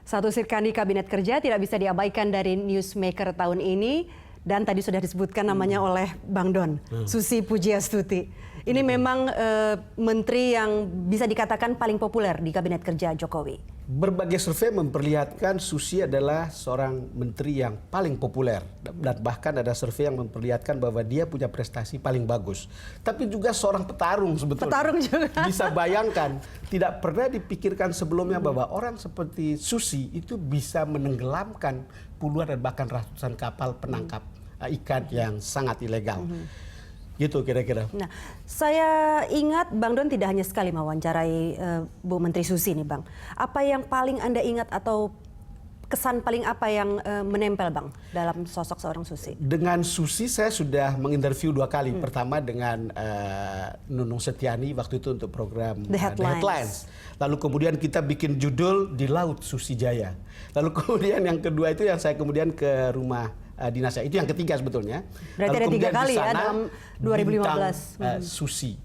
Satu Sirkandi Kabinet Kerja tidak bisa diabaikan dari Newsmaker tahun ini, dan tadi sudah disebutkan namanya oleh Bang Don, Susi Pujiastuti. Ini memang menteri yang bisa dikatakan paling populer di Kabinet Kerja Jokowi. Berbagai survei memperlihatkan Susi adalah seorang menteri yang paling populer, dan bahkan ada survei yang memperlihatkan bahwa dia punya prestasi paling bagus. Tapi juga seorang petarung sebetulnya. Petarung juga. Bisa bayangkan, tidak pernah dipikirkan sebelumnya bahwa orang seperti Susi itu bisa menenggelamkan puluhan dan bahkan ratusan kapal penangkap ikan yang sangat ilegal. Gitu kira-kira. Nah, saya ingat Bang Don tidak hanya sekali mewawancarai Bu Menteri Susi nih Bang. Apa yang paling Anda ingat atau kesan paling apa yang menempel Bang dalam sosok seorang Susi? Dengan Susi saya sudah menginterview 2 kali. Pertama dengan Nunung Setiani waktu itu untuk program The Headlines. Lalu kemudian kita bikin judul Di Laut Susi Jaya. Lalu kemudian yang kedua itu yang saya kemudian ke rumah dinasnya. Itu yang ketiga sebetulnya. Berarti lalu ada 3 kali ya dalam 2015. Susi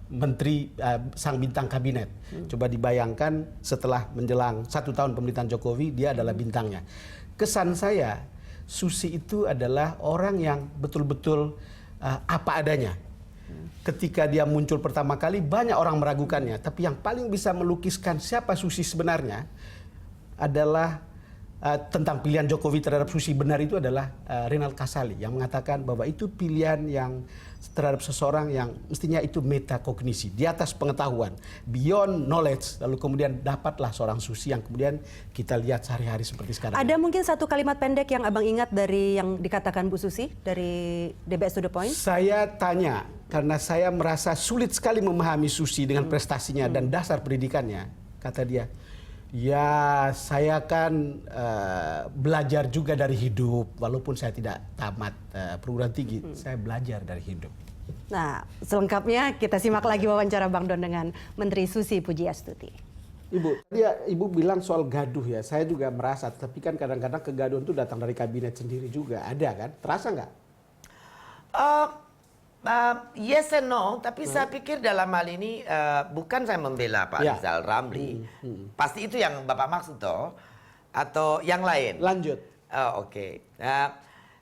menteri sang bintang kabinet. Coba dibayangkan setelah menjelang 1 tahun pemerintahan Jokowi, dia adalah bintangnya. Kesan saya, Susi itu adalah orang yang betul-betul apa adanya. Ketika dia muncul pertama kali, banyak orang meragukannya. Tapi yang paling bisa melukiskan siapa Susi sebenarnya adalah tentang pilihan Jokowi terhadap Susi benar itu adalah Renald Kasali yang mengatakan bahwa itu pilihan yang terhadap seseorang yang mestinya itu metakognisi, di atas pengetahuan, beyond knowledge. Lalu kemudian dapatlah seorang Susi yang kemudian kita lihat sehari-hari seperti sekarang. Ada mungkin satu kalimat pendek yang Abang ingat dari yang dikatakan Bu Susi dari DBS to the Point? Saya tanya karena saya merasa sulit sekali memahami Susi dengan prestasinya dan dasar pendidikannya. Kata dia, ya saya kan belajar juga dari hidup, walaupun saya tidak tamat perguruan tinggi, saya belajar dari hidup. Nah, selengkapnya kita simak lagi wawancara Bang Don dengan Menteri Susi Pujiastuti. Ibu, Ibu bilang soal gaduh ya, saya juga merasa, tapi kan kadang-kadang kegaduhan itu datang dari kabinet sendiri juga, ada kan? Terasa nggak? Yes and no, tapi saya pikir dalam hal ini bukan saya membela Pak Rizal Ramli. Pasti itu yang Bapak maksud toh, atau yang lain? Lanjut. Oke.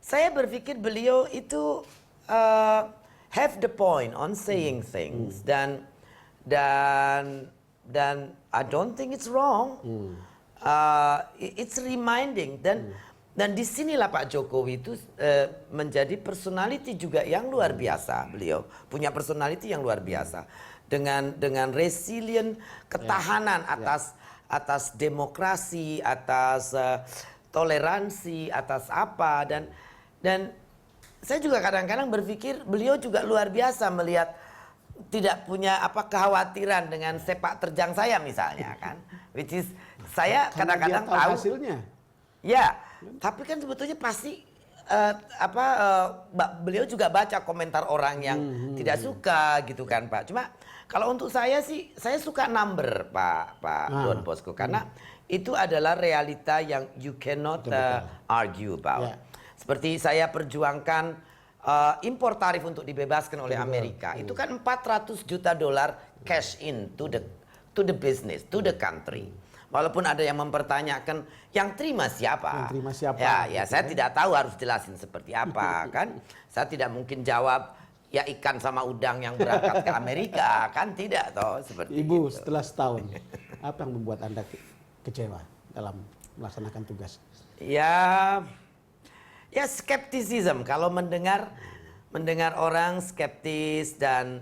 Saya berpikir beliau itu have the point on saying things dan I don't think it's wrong. It's reminding dan disinilah Pak Jokowi itu menjadi personality juga yang luar biasa. Beliau punya personality yang luar biasa dengan resilient ketahanan atas demokrasi, atas toleransi, atas apa dan saya juga kadang-kadang berpikir beliau juga luar biasa melihat tidak punya kekhawatiran dengan sepak terjang saya misalnya kan, which is saya kadang-kadang tahu hasilnya. Ya, tapi kan sebetulnya pasti beliau juga baca komentar orang yang tidak suka gitu kan Pak. Cuma kalau untuk saya sih, saya suka number Pak Don Bosco karena itu adalah realita yang you cannot argue about. Seperti saya perjuangkan impor tarif untuk dibebaskan oleh Amerika. Itu kan $400 juta cash in to the business, to the country. Walaupun ada yang mempertanyakan yang terima siapa? Yang terima siapa? Ya, saya tidak tahu harus jelasin seperti apa kan. Saya tidak mungkin jawab ya ikan sama udang yang berangkat ke Amerika kan, tidak toh seperti Ibu itu. setelah setahun, apa yang membuat Anda kecewa dalam melaksanakan tugas? Ya skepticism kalau mendengar orang skeptis dan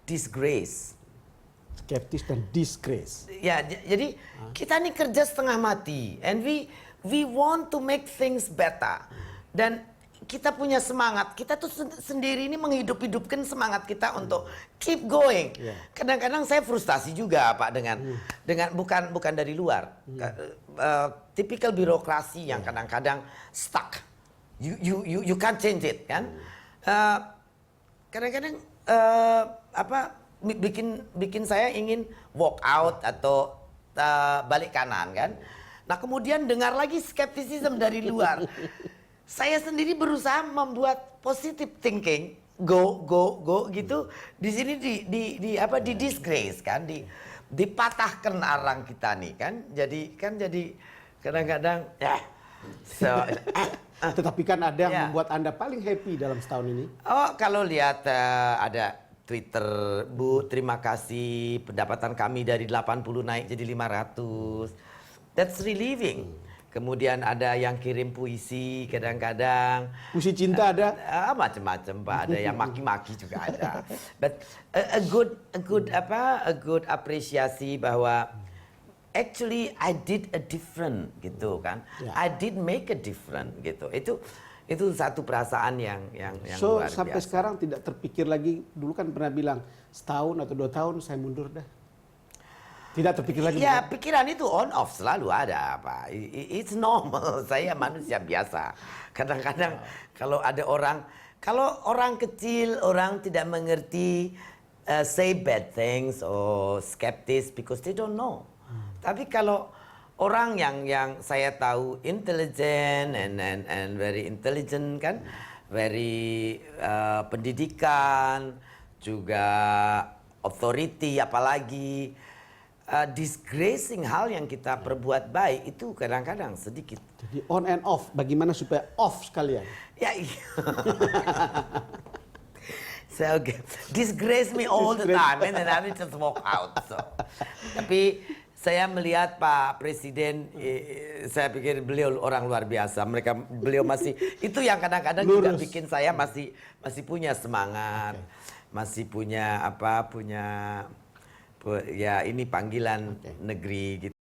disgrace. Skeptis dan disgrace. Ya, jadi kita nih kerja setengah mati, and we want to make things better. Dan kita punya semangat, kita tuh sendiri ini menghidup-hidupkan semangat kita untuk keep going. Kadang-kadang saya frustasi juga Pak dengan bukan dari luar, tipikal birokrasi yang kadang-kadang stuck. You can't change it kan. Kadang-kadang bikin saya ingin walk out atau balik kanan kan. Nah kemudian dengar lagi skepticism dari luar. Saya sendiri berusaha membuat positive thinking, go gitu. Di sini di disgrace kan, dipatahkan arang kita nih kan. Jadi kadang-kadang so Tetapi kan ada yang Ya. membuat Anda paling happy dalam setahun ini. oh kalau lihat ada Twitter, Bu, terima kasih pendapatan kami dari 80 naik jadi 500. That's relieving. Kemudian ada yang kirim puisi kadang-kadang. Puisi cinta ada. Macam-macam Pak, ada yang maki-maki juga ada. But a good apresiasi bahwa actually I did a different gitu kan. Ya. I did make a different gitu. Itu satu perasaan yang So luar sampai biasa. sekarang tidak terpikir lagi, dulu kan pernah bilang setahun atau 2 tahun saya mundur dah. Tidak terpikir lagi. Ya pikiran itu on off selalu ada Pak. It's normal. Saya manusia biasa. Kadang-kadang kalau orang kecil, orang tidak mengerti say bad things or skeptis because they don't know. Tapi kalau orang yang saya tahu intelligent and very intelligent kan, very pendidikan, juga authority apalagi disgracing hal yang kita perbuat baik itu kadang-kadang sedikit. Jadi on and off, bagaimana supaya off sekalian? Ya so disgrace me all the time and then I will just walk out. So. Tapi saya melihat Pak Presiden, saya pikir beliau orang luar biasa. Beliau masih itu yang kadang-kadang juga bikin saya masih punya semangat, masih punya ya ini panggilan negeri gitu.